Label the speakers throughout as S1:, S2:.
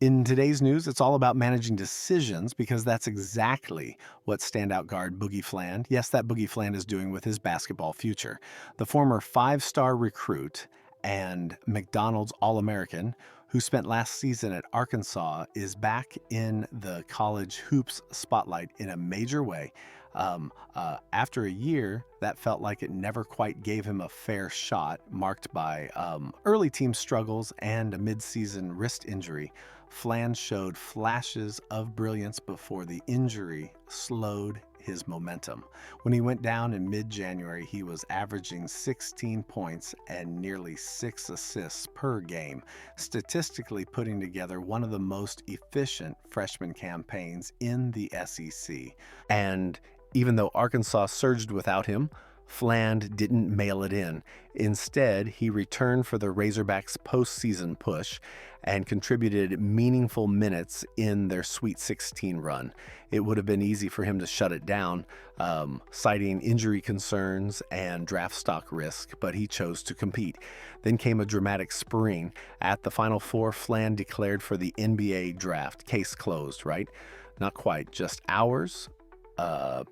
S1: In today's news, it's all about managing decisions because that's exactly what standout guard Boogie Fland, yes, that Boogie Fland is doing with his basketball future. The former five-star recruit and McDonald's All-American who spent last season at Arkansas is back in the college hoops spotlight in a major way. After a year that felt like it never quite gave him a fair shot, marked by early team struggles and a midseason wrist injury, Fland showed flashes of brilliance before the injury slowed his momentum. When he went down in mid-January, he was averaging 16 points and nearly 6 assists per game, statistically putting together one of the most efficient freshman campaigns in the SEC. And even though Arkansas surged without him, Fland didn't mail it in. Instead, he returned for the Razorbacks' postseason push and contributed meaningful minutes in their Sweet 16 run. It would have been easy for him to shut it down, citing injury concerns and draft stock risk, but he chose to compete. Then came a dramatic spring. At the Final Four, Fland declared for the NBA draft. Case closed, right? Not quite. Just hours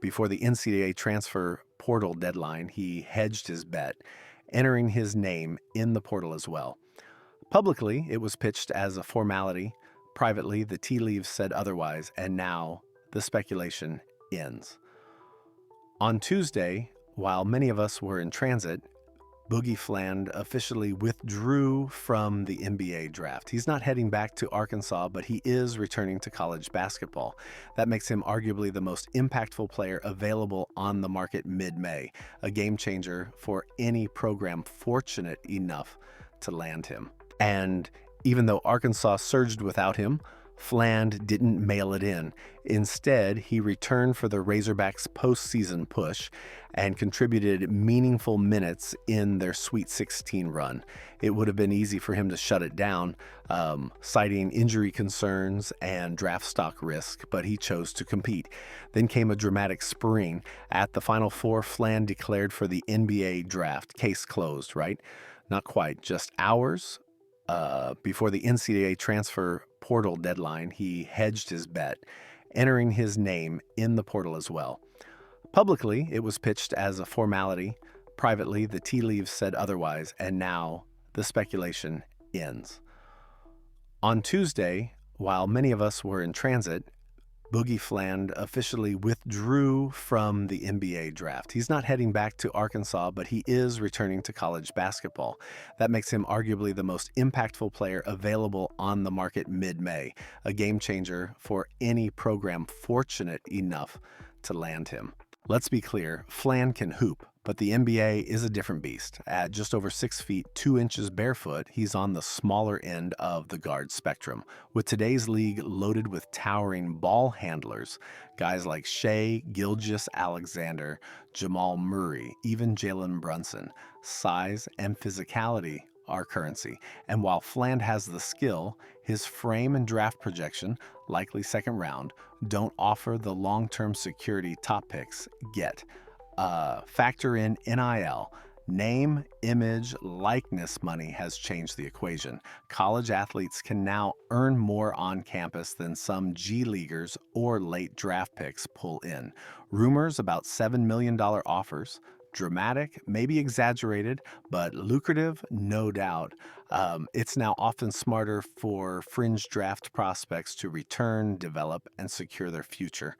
S1: before the NCAA transfer portal deadline, he hedged his bet, entering his name in the portal as well. Publicly, it was pitched as a formality. Privately, the tea leaves said otherwise, and now the speculation ends. On Tuesday, while many of us were in transit, Boogie Fland officially withdrew from the NBA draft. He's not heading back to Arkansas, but he is returning to college basketball. That makes him arguably the most impactful player available on the market mid-May, a game changer for any program fortunate enough to land him. And even though Arkansas surged without him, Fland didn't mail it in. Instead, he returned for the Razorbacks' postseason push and contributed meaningful minutes in their Sweet 16 run. It would have been easy for him to shut it down, citing injury concerns and draft stock risk, but he chose to compete. Then came a dramatic spring. At the Final Four, Fland declared for the NBA draft. Case closed, right? Not quite. Just hours before the NCAA transfer portal deadline, he hedged his bet, entering his name in the portal as well. Publicly, it was pitched as a formality. Privately, the tea leaves said otherwise, and now the speculation ends. On Tuesday, while many of us were in transit, Boogie Fland officially withdrew from the NBA draft. He's not heading back to Arkansas, but he is returning to college basketball. That makes him arguably the most impactful player available on the market mid-May, a game changer for any program fortunate enough to land him. Let's be clear, Fland can hoop, but the NBA is a different beast. At just over 6 feet, 2 inches barefoot, he's on the smaller end of the guard spectrum. With today's league loaded with towering ball handlers, guys like Shea, Gilgeous-Alexander, Jamal Murray, even Jalen Brunson, size and physicality are currency. And while Fland has the skill, his frame and draft projection, likely second round, don't offer the long-term security top picks get. Factor in NIL. Name, image, likeness money has changed the equation. College athletes can now earn more on campus than some G Leaguers or late draft picks pull in. Rumors about $7 million offers. Dramatic, maybe exaggerated, but lucrative, no doubt. It's now often smarter for fringe draft prospects to return, develop, and secure their future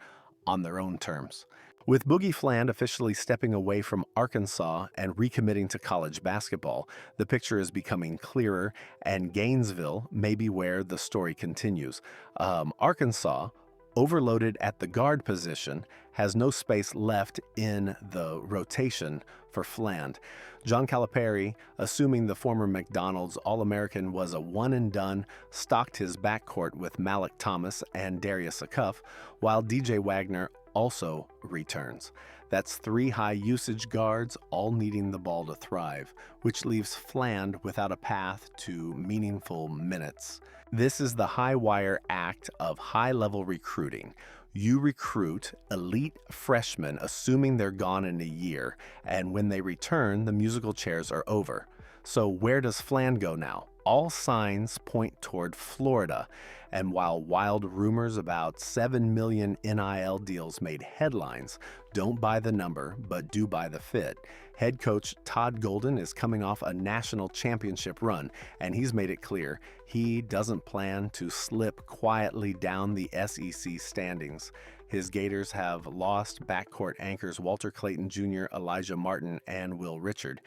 S1: on their own terms. With Boogie Fland officially stepping away from Arkansas and recommitting to college basketball, the picture is becoming clearer, and Gainesville may be where the story continues. Arkansas, overloaded at the guard position, has no space left in the rotation for Fland. John Calipari, assuming the former McDonald's All-American was a one-and-done, stocked his backcourt with Malik Thomas and Darius Akuff, while DJ Wagner also returns. That's 3 high-usage guards all needing the ball to thrive, which leaves Fland without a path to meaningful minutes. This is the high-wire act of high-level recruiting. You recruit elite freshmen assuming they're gone in a year, and when they return, the musical chairs are over. So where does Fland go now? All signs point toward Florida, and while wild rumors about 7 million NIL deals made headlines, don't buy the number, but do buy the fit. Head coach Todd Golden is coming off a national championship run, and he's made it clear he doesn't plan to slip quietly down the SEC standings. His Gators have lost backcourt anchors Walter Clayton Jr., Elijah Martin, and Will Richard.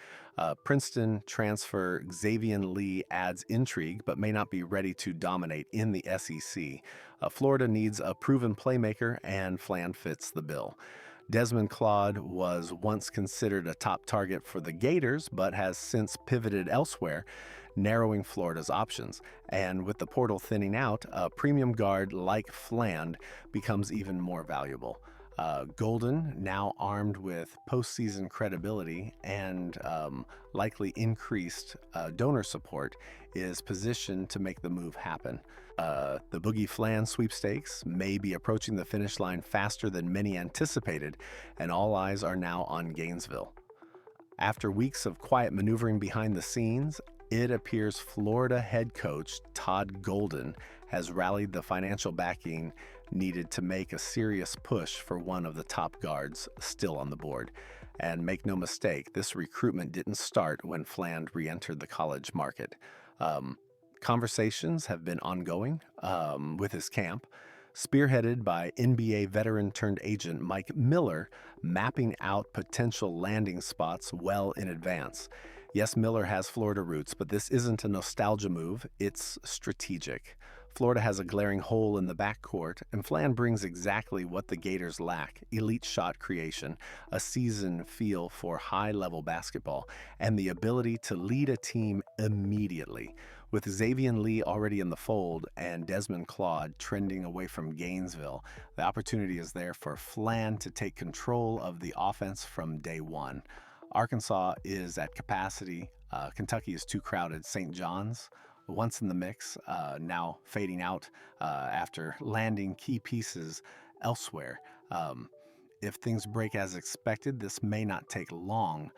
S1: Princeton transfer Xavier Lee adds intrigue, but may not be ready to dominate in the SEC. Florida needs a proven playmaker, and Fland fits the bill. Desmond Claude was once considered a top target for the Gators, but has since pivoted elsewhere, narrowing Florida's options. And with the portal thinning out, a premium guard like Fland becomes even more valuable. Golden, now armed with postseason credibility and likely increased donor support, is positioned to make the move happen. The Boogie Fland sweepstakes may be approaching the finish line faster than many anticipated, and all eyes are now on Gainesville. After weeks of quiet maneuvering behind the scenes, it appears Florida head coach Todd Golden has rallied the financial backing needed to make a serious push for one of the top guards still on the board. And make no mistake, this recruitment didn't start when Fland re-entered the college market. Conversations have been ongoing with his camp, spearheaded by NBA veteran turned agent Mike Miller, mapping out potential landing spots well in advance. Yes, Miller has Florida roots, but this isn't a nostalgia move, it's strategic. Florida has a glaring hole in the backcourt, and Fland brings exactly what the Gators lack: elite shot creation, a seasoned feel for high-level basketball, and the ability to lead a team immediately. With Xavier Lee already in the fold and Desmond Claude trending away from Gainesville, the opportunity is there for Fland to take control of the offense from day one. Arkansas is at capacity. Kentucky is too crowded. St. John's, once in the mix, now fading out after landing key pieces elsewhere. If things break as expected, this may not take long.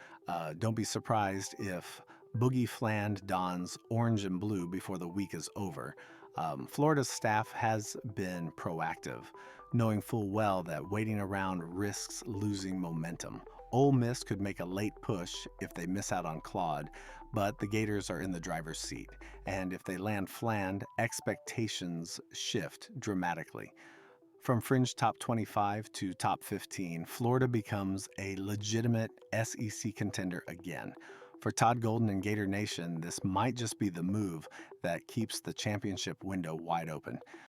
S1: Don't be surprised if Boogie Fland dons orange and blue before the week is over. Florida's staff has been proactive, knowing full well that waiting around risks losing momentum. Ole Miss could make a late push if they miss out on Claude, but the Gators are in the driver's seat, and if they land Fland, expectations shift dramatically. From fringe top 25 to top 15, Florida becomes a legitimate SEC contender again. For Todd Golden and Gator Nation, this might just be the move that keeps the championship window wide open.